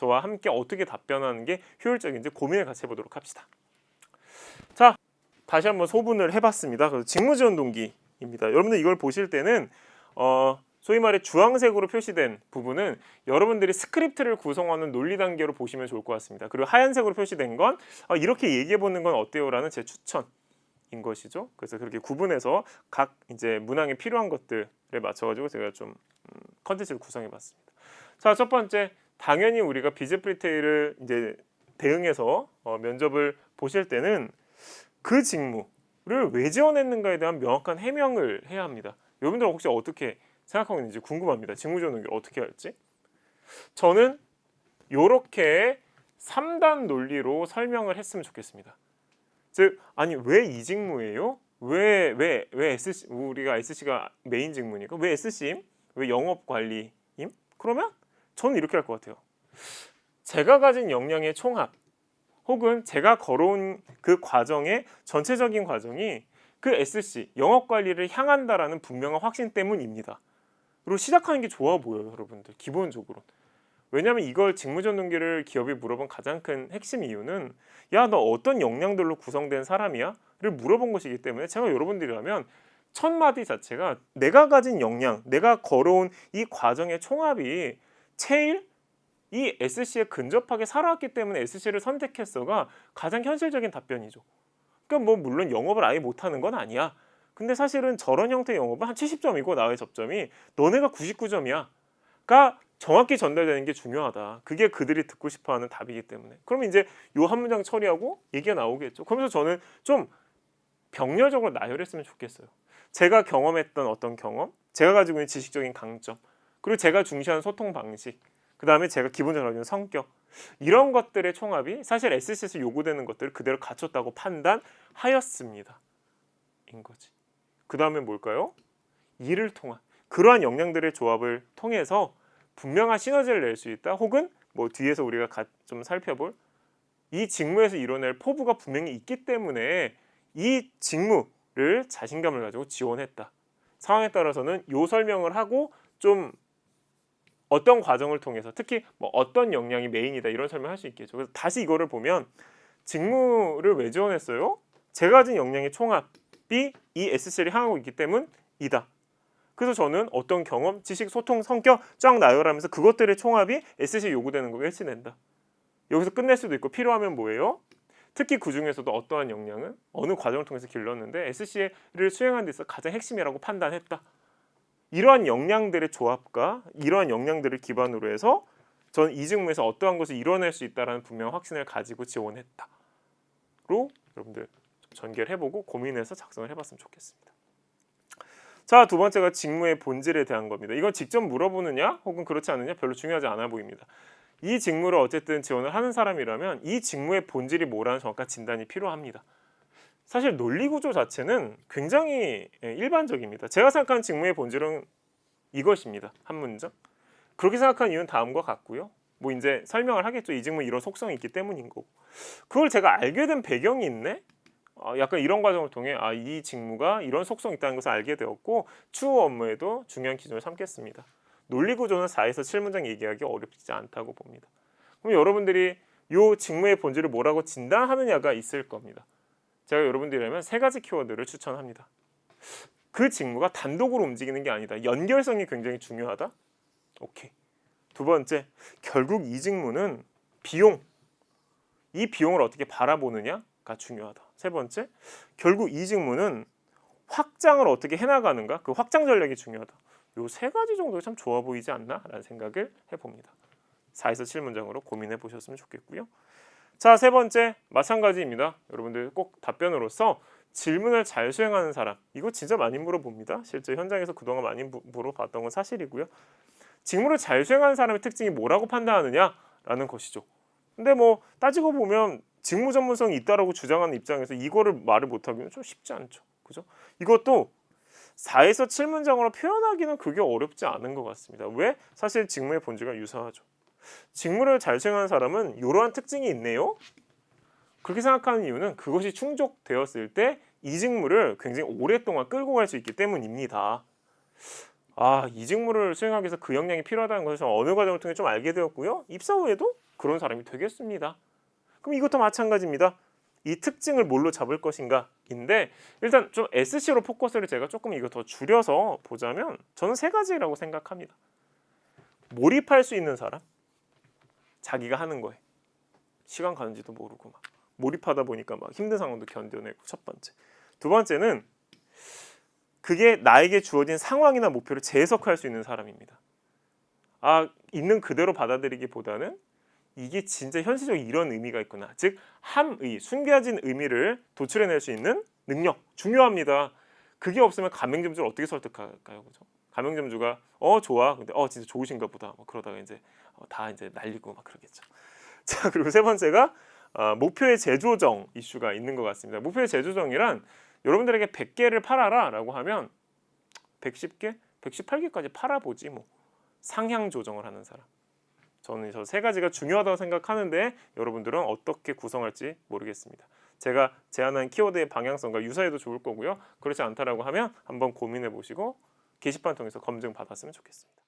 저와 함께 어떻게 답변하는 게 효율적인지 고민을 같이 해보도록 합시다. 자, 다시 한번 소분을 해봤습니다. 그래서 직무지원 동기입니다. 여러분들 이걸 보실 때는 소위 말해 주황색으로 표시된 부분은 여러분들이 스크립트를 구성하는 논리 단계로 보시면 좋을 것 같습니다. 그리고 하얀색으로 표시된 건 이렇게 얘기해 보는 건 어때요? 라는 제 추천인 것이죠. 그래서 그렇게 구분해서 각 이제 문항에 필요한 것들에 맞춰가지고 제가 좀 컨텐츠를 구성해 봤습니다. 자, 첫 번째, 당연히 우리가 비즈 프리테일을 이제 대응해서 면접을 보실 때는 그 직무를 왜 지원했는가에 대한 명확한 해명을 해야 합니다. 여러분들 혹시 어떻게 생각하고 있는지 궁금합니다. 직무지원 동기를 어떻게 할지. 저는 이렇게 3단 논리로 설명을 했으면 좋겠습니다. 즉, 아니 왜 이 직무예요? 왜 SC, 우리가 SC가 메인 직무니까 왜 SC임? 왜 영업관리임? 그러면 저는 이렇게 할 것 같아요. 제가 가진 역량의 총합 혹은 제가 걸어온 그 과정의 전체적인 과정이 그 SC, 영업관리를 향한다라는 분명한 확신 때문입니다. 그리고 시작하는 게 좋아 보여요, 여러분들. 기본적으로. 왜냐하면 이걸 직무지원 동기를 기업이 물어본 가장 큰 핵심 이유는 야, 너 어떤 역량들로 구성된 사람이야? 를 물어본 것이기 때문에 제가 여러분들이라면 첫 마디 자체가 내가 가진 역량, 내가 걸어온 이 과정의 총합이 제일 이 SC에 근접하게 살아왔기 때문에 SC를 선택했어가 가장 현실적인 답변이죠. 그러니까 뭐 물론 영업을 아예 못하는 건 아니야. 근데 사실은 저런 형태의 영업은 한 70점이고 나의 접점이 너네가 99점이야. 가 정확히 전달되는 게 중요하다. 그게 그들이 듣고 싶어하는 답이기 때문에. 그럼 이제 요 한 문장 처리하고 얘기가 나오겠죠. 그러면서 저는 좀 병렬적으로 나열했으면 좋겠어요. 제가 경험했던 어떤 경험, 제가 가지고 있는 지식적인 강점, 그리고 제가 중시하는 소통 방식, 그 다음에 제가 기본적으로 가지고 있는 성격, 이런 것들의 총합이 사실 SC에서 요구되는 것들을 그대로 갖췄다고 판단하였습니다. 인 거지. 그 다음에 뭘까요? 이를 통한 그러한 역량들의 조합을 통해서 분명한 시너지를 낼 수 있다. 혹은 뭐 뒤에서 우리가 좀 살펴볼 이 직무에서 이뤄낼 포부가 분명히 있기 때문에 이 직무를 자신감을 가지고 지원했다. 상황에 따라서는 요 설명을 하고 좀 어떤 과정을 통해서 특히 뭐 어떤 역량이 메인이다 이런 설명할 수 있겠죠. 그래서 다시 이거를 보면 직무를 왜 지원했어요? 제가 가진 역량의 총합이 이 SC를 향하고 있기 때문이다. 그래서 저는 어떤 경험, 지식, 소통, 성격 쫙 나열하면서 그것들의 총합이 SC에 요구되는 거 일치낸다. 여기서 끝낼 수도 있고 필요하면 뭐예요? 특히 그 중에서도 어떠한 역량은 어느 과정을 통해서 길렀는데 SC를 수행하는 데 있어 가장 핵심이라고 판단했다. 이러한 역량들의 조합과 이러한 역량들을 기반으로 해서 저는 이 직무에서 어떠한 것을 이뤄낼 수 있다는 분명한 확신을 가지고 지원했다. 로 여러분들 전개를 해보고 고민해서 작성을 해봤으면 좋겠습니다. 자, 두 번째가 직무의 본질에 대한 겁니다. 이건 직접 물어보느냐 혹은 그렇지 않느냐 별로 중요하지 않아 보입니다. 이 직무를 어쨌든 지원을 하는 사람이라면 이 직무의 본질이 뭐라는 정확한 진단이 필요합니다. 사실 논리구조 자체는 굉장히 일반적입니다. 제가 생각하는 직무의 본질은 이것입니다. 한 문장. 그렇게 생각하는 이유는 다음과 같고요. 뭐 이제 설명을 하겠죠. 이 직무 이런 속성이 있기 때문인 거고. 그걸 제가 알게 된 배경이 있네. 약간 이런 과정을 통해 이 직무가 이런 속성이 있다는 것을 알게 되었고 추후 업무에도 중요한 기준을 삼겠습니다. 논리구조는 4에서 7문장 얘기하기 어렵지 않다고 봅니다. 그럼 여러분들이 이 직무의 본질을 뭐라고 진단하느냐가 있을 겁니다. 제가 여러분들이라면 3가지 키워드를 추천합니다. 그 직무가 단독으로 움직이는 게 아니다. 연결성이 굉장히 중요하다. 오케이. 두 번째, 결국 이 직무는 비용, 이 비용을 어떻게 바라보느냐가 중요하다. 세 번째, 결국 이 직무는 확장을 어떻게 해나가는가, 그 확장 전략이 중요하다. 이 3가지 정도가 참 좋아 보이지 않나? 라는 생각을 해봅니다. 4에서 7문장으로 고민해 보셨으면 좋겠고요. 자, 세 번째, 마찬가지입니다. 여러분들 꼭 답변으로서 질문을 잘 수행하는 사람, 이거 진짜 많이 물어봅니다. 실제 현장에서 그동안 많이 물어봤던 건 사실이고요. 직무를 잘 수행하는 사람의 특징이 뭐라고 판단하느냐라는 것이죠. 근데 뭐 따지고 보면 직무 전문성이 있다라고 주장하는 입장에서 이거를 말을 못하기는 좀 쉽지 않죠. 그죠? 이것도 4에서 7문장으로 표현하기는 그게 어렵지 않은 것 같습니다. 왜? 사실 직무의 본질과 유사하죠. 직무를 잘 수행하는 사람은 이러한 특징이 있네요. 그렇게 생각하는 이유는 그것이 충족되었을 때 이 직무를 굉장히 오랫동안 끌고 갈 수 있기 때문입니다. 이 직무를 수행하기 위해서 그 역량이 필요하다는 것을 어느 과정을 통해 좀 알게 되었고요. 입사 후에도 그런 사람이 되겠습니다. 그럼 이것도 마찬가지입니다. 이 특징을 뭘로 잡을 것인가인데 일단 좀 SC로 포커스를 제가 조금 이거 더 줄여서 보자면 저는 세 가지라고 생각합니다. 몰입할 수 있는 사람, 자기가 하는 거에 시간 가는지도 모르고 막 몰입하다 보니까 막 힘든 상황도 견뎌내고 첫 번째. 두 번째는 그게 나에게 주어진 상황이나 목표를 재해석할 수 있는 사람입니다. 있는 그대로 받아들이기보다는 이게 진짜 현실적으로 이런 의미가 있구나. 즉 함의, 숨겨진 의미를 도출해낼 수 있는 능력 중요합니다. 그게 없으면 가맹점주를 어떻게 설득할까요, 그죠? 가맹점주가 좋아, 근데 진짜 좋으신가 보다. 뭐 그러다가 이제 다 이제 날리고 막 그러겠죠. 자, 그리고 세 번째가 목표의 재조정 이슈가 있는 것 같습니다. 목표의 재조정이란 여러분들에게 100개를 팔아라라고 하면 110개, 118개까지 팔아보지 뭐. 상향 조정을 하는 사람. 저는 저 세 가지가 중요하다고 생각하는데 여러분들은 어떻게 구성할지 모르겠습니다. 제가 제안한 키워드의 방향성과 유사해도 좋을 거고요. 그렇지 않다라고 하면 한번 고민해 보시고 게시판 통해서 검증 받았으면 좋겠습니다.